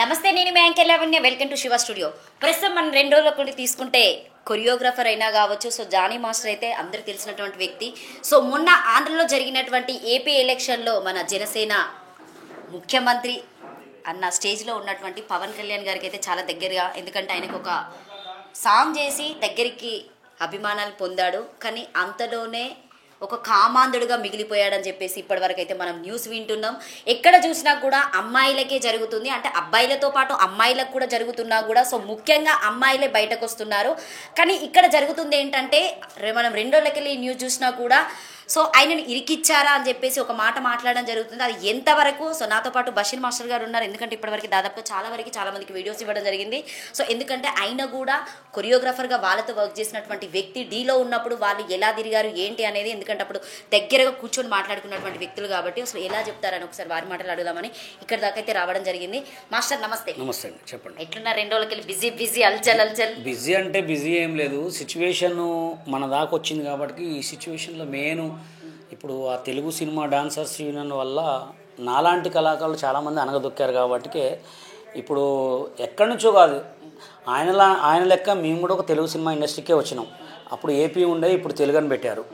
నమస్తే, నేను మీ anchor Lavanya. Welcome to Shiva studio. ప్రస్తుతం మనం 2 రోజుల నుండి తీసుకుంటే కొరియోగ్రాఫర్ అయినా కావచ్చు. సో జానీ మాస్టర్ అయితే అందరికి తెలిసినటువంటి వ్యక్తి. సో మొన్న ఆంధ్రలో జరిగినటువంటి ఏపీ ఎలక్షన్లో మన జనసేన ముఖ్యమంత్రి అన్న స్టేజ్లో ఉన్నటువంటి పవన్ కళ్యాణ్ గారికి అయితే చాలా దగ్గరగా, ఎందుకంటే ఆయనకు ఒక సాంగ్ చేసి దగ్గరికి అభిమానాలు పొందాడు. కానీ అంతలోనే ఒక కామాంధుడుగా మిగిలిపోయాడని చెప్పేసి ఇప్పటివరకు అయితే మనం న్యూస్ వింటున్నాం. ఎక్కడ చూసినా కూడా అమ్మాయిలకే జరుగుతుంది, అంటే అబ్బాయిలతో పాటు అమ్మాయిలకు కూడా జరుగుతున్నా కూడా సో ముఖ్యంగా అమ్మాయిలే బయటకు వస్తున్నారు. కానీ ఇక్కడ జరుగుతుంది ఏంటంటే, మనం 2 రోజులకెళ్ళి ఈ న్యూస్ చూసినా కూడా సో ఆయనను ఇరికిచ్చారా అని చెప్పేసి ఒక మాట మాట్లాడడం జరుగుతుంది. అది ఎంతవరకు? సో నాతో పాటు బషీర్ మాస్టర్ గారు ఉన్నారు. ఎందుకంటే ఇప్పటివరకు దాదాపుగా చాలా మందికి వీడియోస్ ఇవ్వడం జరిగింది. సో ఎందుకంటే ఆయన కూడా కొరియోగ్రాఫర్గా వాళ్ళతో వర్క్ చేసినటువంటి వ్యక్తి. డీలో ఉన్నప్పుడు వాళ్ళు ఎలా తిరిగారు ఏంటి అనేది, ఎందుకంటే అప్పుడు దగ్గరగా కూర్చొని మాట్లాడుకున్నటువంటి వ్యక్తులు కాబట్టి అసలు ఎలా చెప్తారని ఒకసారి వారి మాటలు అడుగుదామని ఇక్కడ దాకా అయితే రావడం జరిగింది. మాస్టర్ నమస్తే. నమస్తే అండి, చెప్పండి. ఎట్లున్నారు? 2 రోజులకి బిజీ అల్చల్. బిజీ అంటే బిజీ ఏం లేదు, సిచ్యువేషన్ మన దాకా వచ్చింది కాబట్టి ఈ సిచ్యువేషన్లో ఇప్పుడు ఆ తెలుగు సినిమా డాన్సర్స్ యూనియన్ వల్ల నాలాంటి కళాకారులు చాలామంది అనగదొక్కారు కాబట్టి ఇప్పుడు ఎక్కడి నుంచో కాదు, ఆయన లెక్క మేము కూడా ఒక తెలుగు సినిమా ఇండస్ట్రీకే వచ్చినాం. అప్పుడు ఏపీ ఉండే, ఇప్పుడు తెలుగు అని పెట్టారు.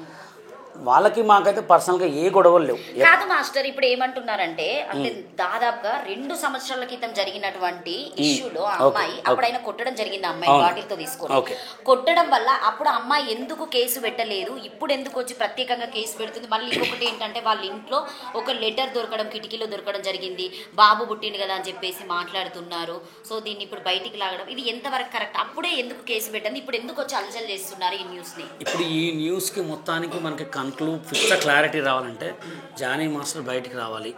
వాళ్ళకి మాకైతే పర్సనల్గా ఏ గొడవలు లేవు. కాదు మాస్టర్, ఇప్పుడు ఏమంటున్నారంటే, అంటే దాదాపుగా 2 సంవత్సరాల క్రితం జరిగినటువంటి ఇష్యూలో అమ్మాయి అప్పుడు ఆయన కొట్టడం జరిగింది. అమ్మాయి బాటిల్తో తీసుకొని కొట్టడం వల్ల అప్పుడు అమ్మాయి ఎందుకు కేసు పెట్టలేదు, ఇప్పుడు ఎందుకు వచ్చి ప్రత్యేకంగా కేసు పెడుతుంది? మళ్ళీ ఇంకొకటి ఏంటంటే, వాళ్ళ ఇంట్లో ఒక లెటర్ దొరకడం, కిటికీలో దొరకడం జరిగింది. బాబు పుట్టింది కదా అని చెప్పేసి మాట్లాడుతున్నారు. సో దీన్ని ఇప్పుడు బయటికి లాగడం, ఇది ఎంతవరకు కరెక్ట్? అప్పుడే ఎందుకు కేసు పెట్టండి, ఇప్పుడు ఎందుకు వచ్చి అలజల్ చేస్తున్నారు ఈ న్యూస్ని? ఇప్పుడు ఈ న్యూస్కి మొత్తానికి మనకి ఫిక్స్ క్లారిటీ రావాలంటే జానీ మాస్టర్ బయటికి రావాలి,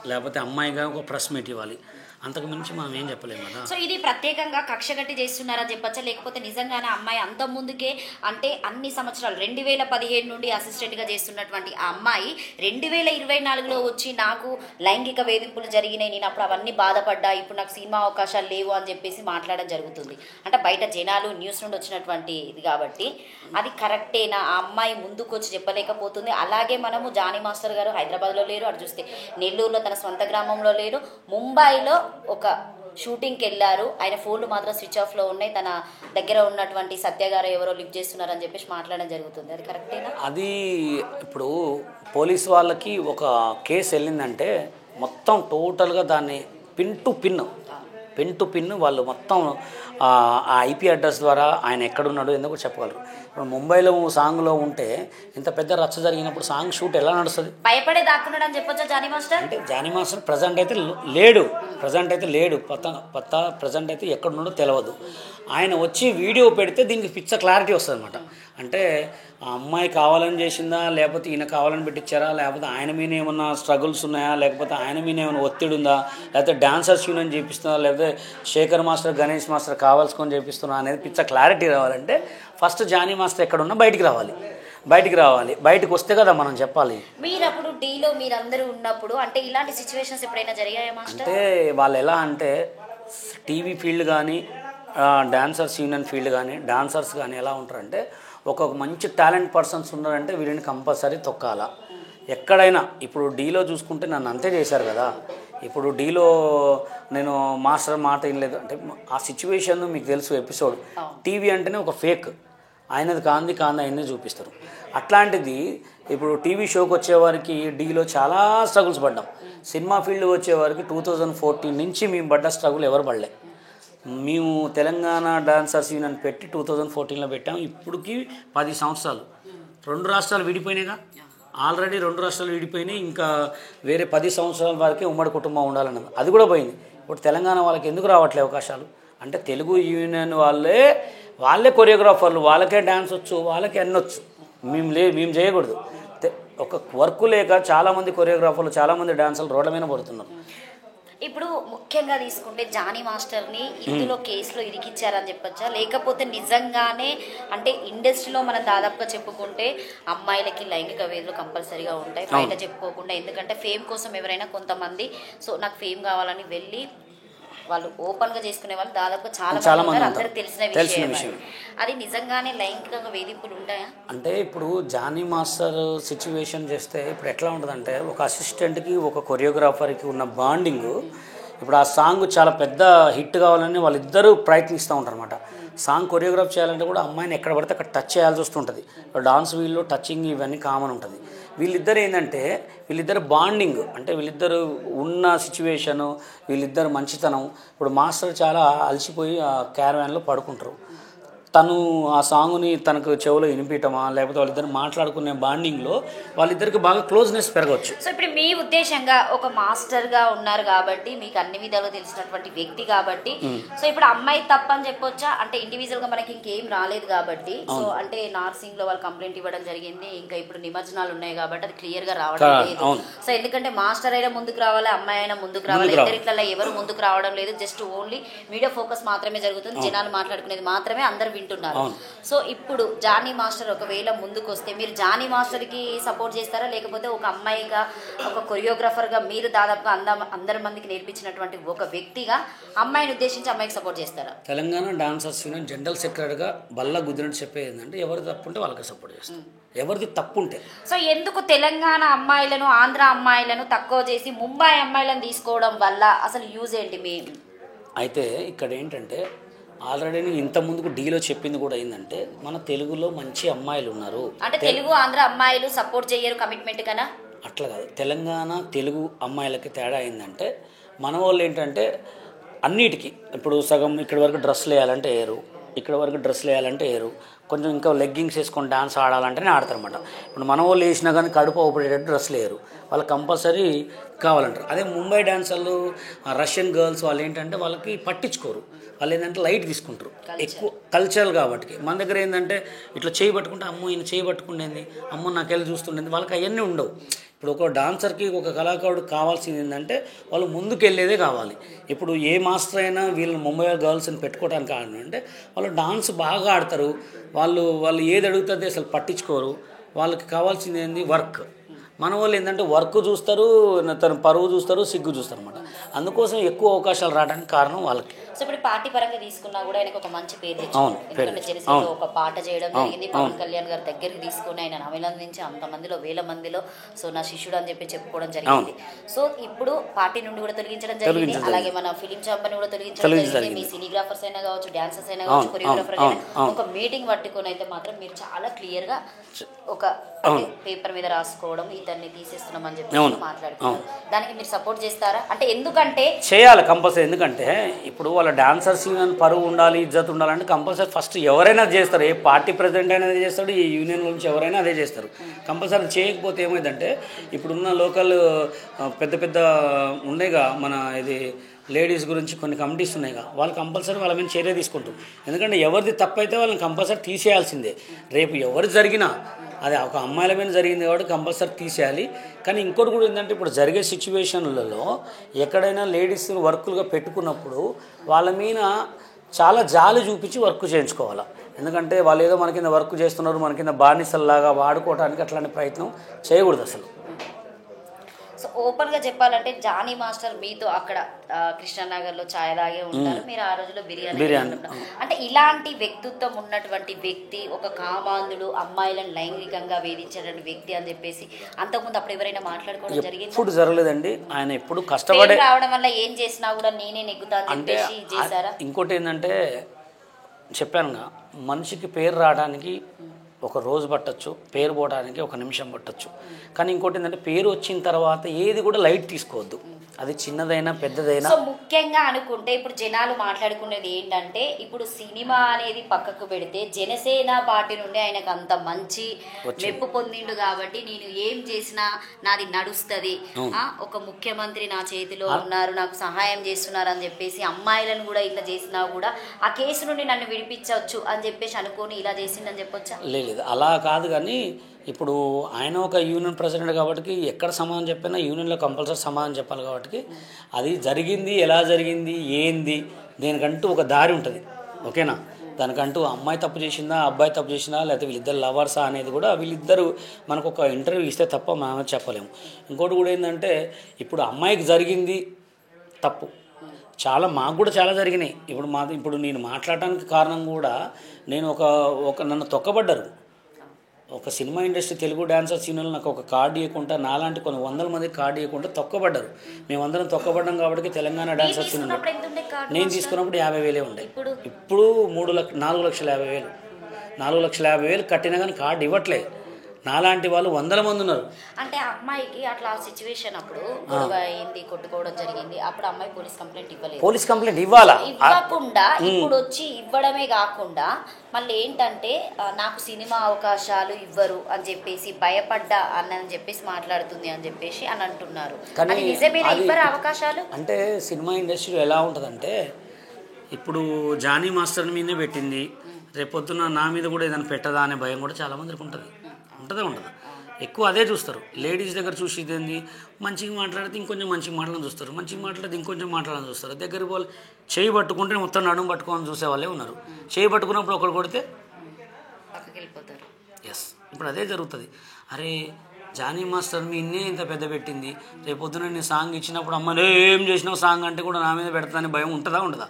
లేకపోతే అమ్మాయిగా ఒక ప్రెస్ మీట్ ఇవ్వాలి. అంతకు మించి మనం ఏం చెప్పలేము కదా. సో ఇది ప్రత్యేకంగా కక్ష కట్టి చేస్తున్నారని చెప్పచ్చా, లేకపోతే నిజంగానే అమ్మాయి అంత ముందుకే, అంటే అన్ని సంవత్సరాలు 2017 నుండి అసిస్టెంట్గా చేస్తున్నటువంటి ఆ అమ్మాయి 2024లో వచ్చి నాకు లైంగిక వేధింపులు జరిగినాయి, నేను అప్పుడు అవన్నీ బాధపడ్డా, ఇప్పుడు నాకు సినిమా అవకాశాలు లేవు అని చెప్పేసి మాట్లాడడం జరుగుతుంది. అంటే బయట జనాలు న్యూస్ నుండి వచ్చినటువంటి ఇది కాబట్టి అది కరెక్టేనా? ఆ అమ్మాయి ముందుకు వచ్చి చెప్పలేకపోతుంది. అలాగే మనము జానీ మాస్టర్ గారు హైదరాబాద్లో లేరు, అటు చూస్తే నెల్లూరులో తన సొంత గ్రామంలో లేరు, ముంబైలో ఒక షూటింగ్కి వెళ్ళారు. ఆయన ఫోన్లు మాత్రం స్విచ్ ఆఫ్లో ఉన్నాయి. తన దగ్గర ఉన్నటువంటి సత్య గారు ఎవరో లిఫ్ట్ చేస్తున్నారని చెప్పేసి మాట్లాడడం జరుగుతుంది. అది కరెక్టేనా? అది ఇప్పుడు పోలీస్ వాళ్ళకి ఒక కేసు వెళ్ళిందంటే మొత్తం టోటల్గా దాన్ని పిన్ టు పిన్ వాళ్ళు మొత్తం ఆ ఐపీ అడ్రస్ ద్వారా ఆయన ఎక్కడున్నాడో ఎందుకు చెప్పగలరు. ఇప్పుడు ముంబైలో సాంగ్లో ఉంటే ఇంత పెద్ద రచ్చ జరిగినప్పుడు సాంగ్ షూట్ ఎలా నడుస్తుంది? భయపడే దాక్కున్నాడు అని చెప్పొచ్చా జానీ మాస్టర్? అంటే జానీ మాస్టర్ ప్రజెంట్ అయితే లేడు, పత్తా ప్రజెంట్ అయితే ఎక్కడున్నాడో తెలియదు. ఆయన వచ్చి వీడియో పెడితే దీనికి పిచ్చ క్లారిటీ వస్తుంది అనమాట. అంటే ఆ అమ్మాయి కావాలని చేసిందా, లేకపోతే ఈయన కావాలని పెట్టించారా, లేకపోతే ఆయన మీద ఏమన్నా స్ట్రగుల్స్ ఉన్నాయా, లేకపోతే ఆయన మీద ఏమైనా ఒత్తిడి ఉందా, లేకపోతే డాన్సర్స్ యూనియన్ చేపిస్తుందా, లేకపోతే శేఖర్ మాస్టర్ గణేష్ మాస్టర్ కావాల్సుకొని చేపిస్తున్నా అనేది పిచ్చ క్లారిటీ రావాలంటే ఫస్ట్ జానీ మాస్టర్ ఎక్కడున్నా బయటికి రావాలి. బయటకు వస్తే కదా మనం చెప్పాలి. మీరు అప్పుడు డీలో మీరందరూ ఉన్నప్పుడు అంటే ఇలాంటి సిచ్యువేషన్స్ ఎప్పుడైనా జరిగాయా మాస్టర్? అంటే వాళ్ళు ఎలా అంటే టీవీ ఫీల్డ్ కానీ డాన్సర్స్ యూనియన్ ఫీల్డ్ కానీ డాన్సర్స్ కానీ ఎలా ఉంటారంటే, ఒక మంచి టాలెంట్ పర్సన్స్ ఉన్నారంటే వీళ్ళని కంపల్సరీ తొక్కాల. ఎక్కడైనా ఇప్పుడు డీలో చూసుకుంటే నన్ను అంతే చేశారు కదా. ఇప్పుడు డీలో నేను మాస్టర్ మాట వినలేదు అంటే ఆ సిచ్యువేషన్ మీకు తెలుసు. ఎపిసోడ్ టీవీ అంటేనే ఒక ఫేక్, ఆయనది కాంది ఆయన్నే చూపిస్తారు. అట్లాంటిది ఇప్పుడు టీవీ షోకి వచ్చేవారికి డీలో చాలా స్ట్రగుల్స్ పడ్డాం. సినిమా ఫీల్డ్ వచ్చేవారికి 2014 నుంచి మేము పడ్డ స్ట్రగుల్ ఎవరు పడలే. మేము తెలంగాణ డాన్సర్స్ యూనియన్ పెట్టి 2014లో పెట్టాము. ఇప్పటికి 10 సంవత్సరాలు. 2 రాష్ట్రాలు విడిపోయినాయిగా, ఆల్రెడీ 2 రాష్ట్రాలు విడిపోయినాయి. ఇంకా వేరే 10 సంవత్సరాల వరకే ఉమ్మడి కుటుంబం ఉండాలన్నది, అది కూడా పోయింది. ఇప్పుడు తెలంగాణ వాళ్ళకి ఎందుకు రావట్లే అవకాశాలు అంటే, తెలుగు యూనియన్ వాళ్ళే కొరియోగ్రాఫర్లు, వాళ్ళకే డ్యాన్స్ వచ్చు, వాళ్ళకే అన్నీ వచ్చు. మేము చేయకూడదు. ఒక వర్క్ లేక చాలామంది కొరియోగ్రాఫర్లు, చాలామంది డాన్సర్లు రోడ్ల మీద పడుతున్నారు. ఇప్పుడు ముఖ్యంగా తీసుకుంటే జానీ మాస్టర్ని ఇందులో కేసులో ఇరికిచ్చారని చెప్పొచ్చా, లేకపోతే నిజంగానే అంటే ఇండస్ట్రీలో మనం దాదాపుగా చెప్పుకుంటే అమ్మాయిలకి లైంగిక వేధులు కంపల్సరీగా ఉంటాయి, బయట చెప్పుకోకుండా. ఎందుకంటే ఫేమ్ కోసం ఎవరైనా కొంతమంది సో నాకు ఫేమ్ కావాలని వెళ్ళి వాళ్ళు ఓపెన్గా చేసుకునే వాళ్ళు దాదాపుగా చాలా మంది అందరికి తెలిసిన విషయం. అది నిజంగానే లైంగిక వేధింపులు ఉంటాయా? అంటే ఇప్పుడు జానీ మాస్టర్ సిచ్యువేషన్ చేస్తే ఇప్పుడు ఎట్లా ఉంటుందంటే, ఒక అసిస్టెంట్కి ఒక కొరియోగ్రాఫర్కి ఉన్న బాండింగ్ ఇప్పుడు ఆ సాంగ్ చాలా పెద్ద హిట్ కావాలని వాళ్ళిద్దరూ ప్రయత్నిస్తూ ఉంటారు అనమాట. సాంగ్ కొరియోగ్రాఫ్ చేయాలంటే కూడా అమ్మాయిని ఎక్కడ పడితే అక్కడ టచ్ చేయాల్సి వస్తుంటుంది. డాన్స్ వీల్లో టచింగ్ ఇవన్నీ కామన్ ఉంటుంది. వీళ్ళిద్దరు ఏంటంటే వీళ్ళిద్దరు బాండింగ్, అంటే వీళ్ళిద్దరు ఉన్న సిచ్యువేషను, వీళ్ళిద్దరు మంచితనం. ఇప్పుడు మాస్టర్ చాలా అలసిపోయి ఆ క్యారవాన్లో పడుకుంటారు. తను ఆ సాంగ్ని తనకు చెవులో వినిపించటమా, లేకపోతే వాళ్ళిద్దరు మాట్లాడుకునే బాండింగ్లో వాళ్ళిద్దరికి బాగా క్లోజ్నెస్ పెరగవచ్చు. సో ఇప్పుడు మీ ఉద్దేశంగా ఒక మాస్టర్గా ఉన్నారు కాబట్టి, మీకు అన్ని విధాలుగా తెలిసినటువంటి వ్యక్తి కాబట్టి, సో ఇప్పుడు అమ్మాయి తప్పని చెప్పొచ్చా? అంటే ఇండివిజువల్గా మనకి ఇంకేం రాలేదు కాబట్టి, సో అంటే నార్సింగ్లో వాళ్ళు కంప్లైంట్ ఇవ్వడం జరిగింది, ఇంకా ఇప్పుడు నిమజ్జనాలు ఉన్నాయి కాబట్టి అది క్లియర్గా రావడం లేదు. సో ఎందుకంటే మాస్టర్ అయినా ముందుకు రావాలి, అమ్మాయి అయినా ముందుకు రావాలి, ఇద్దరిట్లలో ఎవరు ముందుకు రావడం లేదు. జస్ట్ ఓన్లీ మీడియా ఫోకస్ మాత్రమే జరుగుతుంది, జనాలు మాట్లాడుకునేది మాత్రమే అందరు వింటున్నారు. సో ఇప్పుడు జానీ మాస్టర్ ఒకవేళ ముందుకు వస్తే మీరు జానీ మాస్టర్ కి సపోర్ట్ చేస్తారా, లేకపోతే ఒక అమ్మాయిగా, ఒక కొరియోగ్రాఫర్ గా, మీరు దాదాపుగా అందరి మందికి నేర్పించినటువంటి ఒక వ్యక్తిగా అమ్మాయిని ఉద్దేశించి అమ్మాయికి సపోర్ట్ చేస్తారా? తెలంగాణ డాన్సర్స్ యూనియన్ జనరల్ సెక్రటరీగా బల్ల గుద్దినట్టు చెప్పేది ఏంటంటే ఎవరు తప్పు ఉంటే వాళ్ళకి సపోర్ట్ చేస్తాం, ఎవరిది తప్పు ఉంటే. సో ఎందుకు తెలంగాణ అమ్మాయిలను, ఆంధ్ర అమ్మాయిలను తక్కువ చేసి ముంబై అమ్మాయిలను తీసుకోవడం వల్ల అసలు యూజ్ ఏంటి? మీ అయితే ఇక్కడ ఏంటంటే ఆల్రెడీ నేను ఇంత ముందుకు డీలో చెప్పింది కూడా ఏంటంటే మన తెలుగులో మంచి అమ్మాయిలు ఉన్నారు. అంటే తెలుగు ఆంధ్ర అమ్మాయిలు సపోర్ట్ చేయరు కమిట్మెంట్ కన్నా? అట్లా కాదు, తెలంగాణ తెలుగు అమ్మాయిలకి తేడా అయిందంటే మన వాళ్ళు ఏంటంటే అన్నిటికీ ఇప్పుడు సగం ఇక్కడి వరకు డ్రెస్సులు వేయాలంటే వేయరు, ఇక్కడ వరకు డ్రెస్సులు వేయాలంటే వేయరు, కొంచెం ఇంకా లెగ్గింగ్స్ వేసుకొని డాన్స్ ఆడాలంటేనే ఆడతారనమాట. ఇప్పుడు మన వాళ్ళు వేసినా కానీ కడుపు ఊపడేటట్టు డ్రెస్సులు వేయరు, వాళ్ళు కంపల్సరీ కావాలంటారు. అదే ముంబై డాన్సర్లు, రష్యన్ గర్ల్స్ వాళ్ళు ఏంటంటే వాళ్ళకి పట్టించుకోరు, వాళ్ళు ఏంటంటే లైట్ తీసుకుంటారు, ఎక్కువ కల్చరల్ కాబట్టి. మన దగ్గర ఏంటంటే ఇట్లా చేయి పట్టుకుంటే అమ్మో ఈయన చేయి పట్టుకుండేది, అమ్మో నాకెళ్ళి చూస్తుండేది, వాళ్ళకి అవన్నీ ఉండవు. ఇప్పుడు ఒక డాన్సర్కి, ఒక కళాకారుడు కావాల్సింది ఏంటంటే వాళ్ళు ముందుకు వెళ్ళేదే కావాలి. ఇప్పుడు ఏ మాస్టర్ అయినా వీళ్ళని ముంబై గర్ల్స్ని పెట్టుకోవడానికి అంటే వాళ్ళు డాన్స్ బాగా ఆడతారు, వాళ్ళు ఏది అడుగుతుంది అసలు పట్టించుకోరు, వాళ్ళకి కావాల్సింది ఏంది వర్క్. మన వాళ్ళు ఏంటంటే వర్క్ చూస్తారు, తన పరువు చూస్తారు, సిగ్గు చూస్తారు అనమాట. అందుకోసం ఎక్కువ అవకాశాలు రావడానికి కారణం వాళ్ళకి. సో ఇప్పుడు పార్టీ పరంగా తీసుకున్నా కూడా ఆయనకు ఒక మంచి పేరు తెచ్చింది. ఎందుకంటే జెర్సీలో ఒక పాట చేయడం జరిగింది, పవన్ కళ్యాణ్ గారి దగ్గరికి తీసుకుని ఆయన అభినందించి అంతమందిలో, వేల మందిలో సో నా శిష్యుడు అని చెప్పి చెప్పుకోవడం జరిగింది. సో ఇప్పుడు పార్టీ నుండి కూడా తొలగించడం జరిగింది, అలాగే మన ఫిలిం ఛాంబర్ని కూడా తొలగించడం జరిగింది. మీ సినీగ్రాఫర్స్ అయినా కావచ్చు, డాన్సర్స్ అయినా కావచ్చు, కొరియోగ్రాఫర్ అయినా ఒక మీటింగ్ పట్టుకొని అయితే మాత్రం మీరు చాలా క్లియర్గా ఒక పేపర్ మీద రాసుకోవడం, ఇతన్ని తీసేస్తున్నాం అని చెప్పి మాట్లాడుతున్నారు. దానికి మీరు సపోర్ట్ చేస్తారా? అంటే ఎందుకంటే చేయాలి కంపల్సరీ, ఎందుకంటే ఇప్పుడు వాళ్ళ డాన్సర్స్ యూనియన్ పరువు ఉండాలి, ఇజ్జత్ ఉండాలంటే కంపల్సరీ ఫస్ట్ ఎవరైనా చేస్తారు, ఏ పార్టీ ప్రెసిడెంట్ అయినా అదే చేస్తాడు, ఈ యూనియన్ నుంచి ఎవరైనా అదే చేస్తారు. కంపల్సరీ చేయకపోతే ఏమైందంటే ఇప్పుడున్న లోకల్ పెద్ద పెద్ద ఉండేగా మన ఇది లేడీస్ గురించి కొన్ని కమిటీస్ ఉన్నాయిగా, వాళ్ళు కంపల్సరీ వాళ్ళ మీద చర్య తీసుకుంటారు. ఎందుకంటే ఎవరిది తప్పైతే వాళ్ళని కంపల్సరీ తీసేయాల్సిందే. రేపు ఎవరు జరిగినా అది ఒక అమ్మాయిల మీద జరిగింది కాబట్టి కంపల్సరీ తీసేయాలి. కానీ ఇంకోటి కూడా ఏంటంటే ఇప్పుడు జరిగే సిచ్యువేషన్లలో ఎక్కడైనా లేడీస్ వర్కులుగా పెట్టుకున్నప్పుడు వాళ్ళ మీద చాలా జాలి చూపించి వర్క్ చేయించుకోవాలి. ఎందుకంటే వాళ్ళు ఏదో మన కింద వర్క్ చేస్తున్నారు, మన కింద బానిసల్లాగా వాడుకోవడానికి అట్లాంటి ప్రయత్నం చేయకూడదు అసలు. సో ఓపెన్గా చెప్పాలంటే జానీ మాస్టర్ మీతో అక్కడ కృష్ణానగర్లో ఛాయ్ తాగే ఉంటారు, మీరు ఆ రోజుల్లో బిర్యానీ. అంటే ఇలాంటి వ్యక్తిత్వం ఉన్నటువంటి వ్యక్తి, ఒక కామాంధుడు, అమ్మాయిలను లైంగికంగా వేధించేటువంటి వ్యక్తి అని చెప్పేసి అంతకుముందు అప్పుడు ఎవరైనా మాట్లాడుకోవడం జరిగింది? ఇప్పుడు జరగలేదండి. ఆయన ఎప్పుడు కష్టపడి రావడం వల్ల ఏం చేసినా కూడా నేనే నెగ్గుతా అని చెప్పేసి చేశారా? ఇంకోటి ఏంటంటే చెప్పానుగా, మనిషికి పేరు రావడానికి ఒక రోజు పట్టచ్చు, పేరు పోవడానికి ఒక నిమిషం పట్టచ్చు. కానీ ఇంకోటి ఏంటంటే పేరు వచ్చిన తర్వాత ఏది కూడా లైట్ తీసుకోవద్దు, అది చిన్నదైనా పెద్దదైనా. సో ముఖ్యంగా అనుకుంటే ఇప్పుడు జనాలు మాట్లాడుకునేది ఏంటంటే, ఇప్పుడు సినిమా అనేది పక్కకు పెడితే జనసేన పార్టీ నుండి ఆయనకు అంత మంచి మెప్పు పొందిండు కాబట్టి నేను ఏం చేసినా నాది నడుస్తుంది, ఒక ముఖ్యమంత్రి నా చేతిలో ఉన్నారు, నాకు సహాయం చేస్తున్నారు అని చెప్పేసి అమ్మాయిలను కూడా ఇట్లా చేసినా కూడా ఆ కేసు నుండి నన్ను విడిపించవచ్చు అని చెప్పేసి అనుకొని ఇలా చేసిందని చెప్పొచ్చా? లేదు, అలా కాదు. కానీ ఇప్పుడు ఆయన ఒక యూనియన్ ప్రెసిడెంట్ కాబట్టి ఎక్కడ సమాధానం చెప్పినా యూనియన్లో కంపల్సరీ సమాధానం చెప్పాలి. కాబట్టి అది జరిగింది, ఎలా జరిగింది, ఏంది, దీనికంటూ ఒక దారి ఉంటుంది. ఓకేనా? దానికంటూ అమ్మాయి తప్పు చేసిందా, అబ్బాయి తప్పు చేసిందా, లేకపోతే వీళ్ళిద్దరు లవర్సా అనేది కూడా వీళ్ళిద్దరు మనకు ఒక ఇంటర్వ్యూ ఇస్తే తప్ప మనం చెప్పలేము. ఇంకోటి కూడా ఏంటంటే ఇప్పుడు అమ్మాయికి జరిగింది తప్పు, మాకు కూడా చాలా జరిగినాయి. ఇప్పుడు నేను మాట్లాడటానికి కారణం కూడా నేను ఒక నన్ను తొక్కబడ్డారు. ఒక సినిమా ఇండస్ట్రీ తెలుగు డాన్సర్ సీనియర్లు నాకు ఒక కార్డు ఇవ్వకుండా నాలాంటి కొన్ని వందల మంది కార్డు ఇవ్వకుండా తొక్కబడ్డారు. మేమందరం తొక్కబడ్డాం కాబట్టి తెలంగాణ డాన్సర్ సీనియర్లు నేను తీసుకున్నప్పుడు 50,000 ఉండే. ఇప్పుడు 4,50,000 4,50,000 కట్టినా కానీ కార్డు ఇవ్వట్లేదు. నాలాంటి వాళ్ళు వందల మంది ఉన్నారు. అంటే అమ్మాయికి అట్లా సిచ్యువేషన్ అప్పుడు గొడవ అయింది, కొట్టుకోవడం జరిగింది, అప్పుడు అమ్మాయి పోలీస్ కంప్లైంట్ ఇవ్వలేదు. పోలీస్ కంప్లైంట్ ఇవ్వాలా? ఇవ్వకుండా ఇప్పుడు వచ్చి ఇవ్వడమే కాకుండా మళ్ళీ ఏంటంటే నాకు సినిమా అవకాశాలు ఇవ్వరు అని చెప్పేసి భయపడ్డా అని చెప్పేసి మాట్లాడుతుంది అని చెప్పేసి అని అంటున్నారు. కానీ నిజమేనా ఇవ్వరు అవకాశాలు? అంటే సినిమా ఇండస్ట్రీలో ఎలా ఉంటుందంటే ఇప్పుడు జానీ మాస్టర్ మీదనే పెట్టింది, రేపొద్దున నా మీద కూడా ఏదైనా పెట్టదా అనే భయం కూడా చాలామందికి ఉంటుంది. ఉండదు ఎక్కువ అదే చూస్తారు. లేడీస్ దగ్గర చూసేది ఏంది, మంచిగా మాట్లాడితే ఇంకొంచెం మంచిగా మాట్లాడని చూస్తారు, మంచిగా మాట్లాడితే ఇంకొంచెం మాట్లాడని చూస్తారు. దగ్గరికి వాళ్ళు చేయి పట్టుకుంటే మొత్తం నడుము పట్టుకోవాలని చూసే వాళ్ళే ఉన్నారు. చేయి పట్టుకున్నప్పుడు ఒకరు కొడితే పక్కకి వెళ్ళిపోతారు. ఎస్, ఇప్పుడు అదే జరుగుతుంది. అరే జానీ మాస్టర్ మీ ఇన్నే ఇంత పెద్ద పెట్టింది, రేపొద్దున నేను సాంగ్ ఇచ్చినప్పుడు అమ్మ ఏం చేసినావు సాంగ్ అంటే కూడా నా మీద పెడతానని భయం ఉండదా?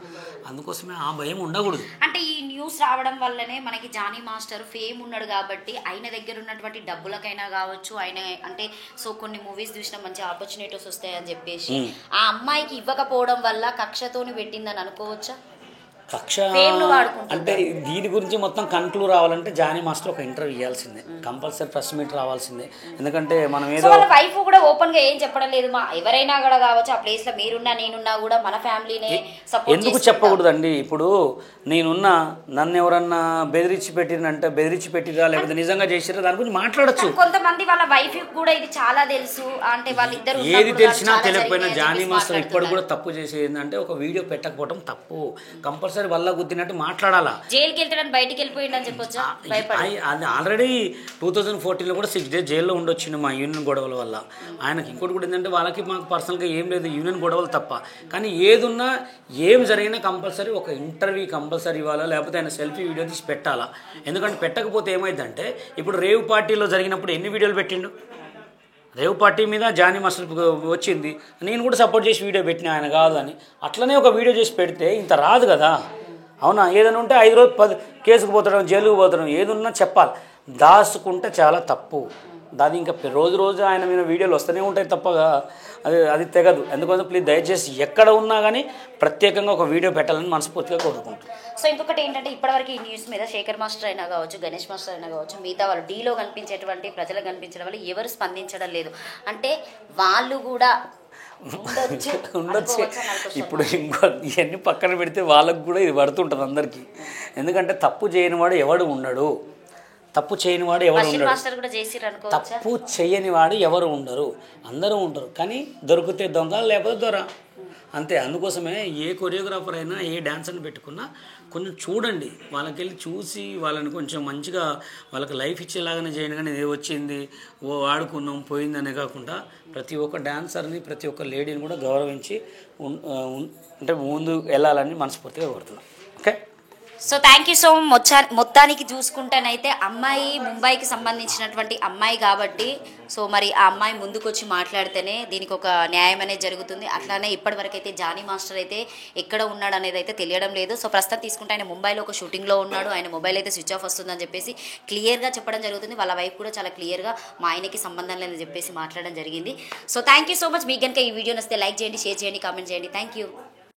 అందుకోసమే ఆ భయం ఉండకూడదు. అంటే ఈ న్యూస్ రావడం వల్లనే మనకి జానీ మాస్టర్ ఫేమ్ ఉన్నాడు కాబట్టి ఆయన దగ్గర ఉన్నటువంటి డబ్బులకైనా కావచ్చు, ఆయన అంటే సో కొన్ని మూవీస్ చూసిన మంచి ఆపర్చునిటీస్ వస్తాయని చెప్పేసి ఆ అమ్మాయికి ఇవ్వకపోవడం వల్ల కక్షతోని పెట్టిందని అనుకోవచ్చా? కక్ష అంటే దీని గురించి మొత్తం కన్క్లూడ్ రావాలంటే జానీ మాస్టర్ ఒక ఇంటర్వ్యూ ఇవ్వాల్సిందే, కంపల్సరీ ప్రెస్ మీట్ రావాల్సిందే. ఎందుకంటే మనం ఏదో వాళ్ళ వైఫ్ కూడా ఓపెన్ గా ఏం చెప్పడం లేదు, మా ఎవరైనా కూడా కావచ్చు ఆ ప్లేస్ లో మీరున్నా నేనున్నా కూడా మన ఫ్యామిలీనే సపోర్ట్ ఎందుకు చెప్పకూడదండి? ఇప్పుడు నేనున్నా నన్ను ఎవరన్నా బెదిరించి పెట్టిరా లేకపోతే నిజంగా చేసిరా దాని గురించి మాట్లాడచ్చు. కొంతమంది వాళ్ళ వైఫ్ కూడా ఇది చాలా తెలుసు, అంటే వాళ్ళిద్దరు ఏది తెలిసినా తెలియకపోయినా జానీ మాస్టర్ ఇప్పటికి కూడా తప్పు చేసేది ఏంటంటే ఒక వీడియో పెట్టకపోవడం తప్పు. కంపల్సరీ వల్ల గుద్దినట్టు మాట్లాడాలా. జైలుకి వెళ్తాడని బయటికి వెళ్ళిపోయింది అని చెప్పొచ్చా? అది ఆల్రెడీ 2014లో కూడా 6 days జైల్లో ఉండొచ్చింది మా యూనియన్ గొడవల వల్ల. ఆయనకి ఇంకోటి కూడా ఏంటంటే వాళ్ళకి మాకు పర్సనల్గా ఏం లేదు, యూనియన్ గొడవలు తప్ప. కానీ ఏదున్నా ఏం జరిగినా కంపల్సరీ ఒక ఇంటర్వ్యూ కంపల్సరీ ఇవ్వాలా, లేకపోతే ఆయన సెల్ఫీ వీడియో తీసి పెట్టాలా. ఎందుకంటే పెట్టకపోతే ఏమైందంటే ఇప్పుడు రేవ్ పార్టీలో జరిగినప్పుడు ఎన్ని వీడియోలు పెట్టిండు. రేవ్ పార్టీ మీద జానీ మాస్టర్ వచ్చింది, నేను కూడా సపోర్ట్ చేసి వీడియో పెట్టినా ఆయన కాదని. అట్లనే ఒక వీడియో చేసి పెడితే ఇంత రాదు కదా. అవునా? ఏదైనా ఉంటే 5 రోజులు 10 కేసుకు పోతాడం, జైలుకు పోతాడం, ఏదున్నా చెప్పాలి. దాచుకుంటే చాలా తప్పు. దాని ఇంకా రోజు ఆయన మీద వీడియోలు వస్తూనే ఉంటాయి తప్పగా అది తెగదు. ఎందుకంటే ప్లీజ్ దయచేసి ఎక్కడ ఉన్నా కానీ ప్రత్యేకంగా ఒక వీడియో పెట్టాలని మనస్ఫూర్తిగా కోరుకుంటాం. సో ఇంకొకటి ఏంటంటే ఇప్పటివరకు ఈ న్యూస్ మీద శేఖర్ మాస్టర్ అయినా కావచ్చు, గణేష్ మాస్టర్ అయినా కావచ్చు, మిగతా వాళ్ళు డీలో కనిపించేటువంటి ప్రజలకు కనిపించడం వల్ల ఎవరు స్పందించడం లేదు. అంటే వాళ్ళు కూడా ఉండొచ్చు. ఇప్పుడు ఇంకో ఇవన్నీ పక్కన పెడితే వాళ్ళకు కూడా ఇది పడుతుంటుంది అందరికీ. ఎందుకంటే తప్పు చేయని వాడు ఎవడు ఉండడు. తప్పు చేయని వాడు ఎవరు ఉండరు. తప్పు చేయని వాడు ఎవరు ఉండరు, అందరూ ఉండరు. కానీ దొరికితే దొంగ, లేకపోతే దొర, అంతే. అందుకోసమే ఏ కొరియోగ్రాఫర్ అయినా ఏ డాన్సర్ని పెట్టుకున్నా కొంచెం చూడండి, వాళ్ళకి వెళ్ళి చూసి వాళ్ళని కొంచెం మంచిగా వాళ్ళకి లైఫ్ ఇచ్చేలాగానే చేయండి. కానీ ఇది వచ్చింది వాడుకున్నాం పోయిందనే కాకుండా ప్రతి ఒక్క డాన్సర్ని ప్రతి ఒక్క లేడీని కూడా గౌరవించి అంటే ముందు వెళ్ళాలని మనస్ఫూర్తిగా కోరుతున్నాం. Okay. So thank you so much. మొత్తానికి చూసుకుంటేనైతే అమ్మాయి ముంబైకి సంబంధించినటువంటి అమ్మాయి కాబట్టి సో మరి ఆ అమ్మాయి ముందుకు వచ్చి మాట్లాడితేనే దీనికి ఒక న్యాయం అనేది జరుగుతుంది. అట్లానే ఇప్పటివరకు అయితే జానీ మాస్టర్ అయితే ఎక్కడ ఉన్నాడు అనేది అయితే తెలియడం లేదు. సో ప్రస్తుతం తీసుకుంటే ఆయన ముంబైలో ఒక షూటింగ్లో ఉన్నాడు, ఆయన మొబైల్ అయితే స్విచ్ ఆఫ్ వస్తుందని చెప్పేసి క్లియర్గా చెప్పడం జరుగుతుంది. వాళ్ళ వైఫ్ కూడా చాలా క్లియర్గా మా ఆయనకి సంబంధం లేదని చెప్పేసి మాట్లాడడం జరిగింది. So thank you so much. మీకు కనుక ఈ వీడియో నచ్చితే లైక్ చేయండి, షేర్ చేయండి, కామెంట్ చేయండి. Thank you.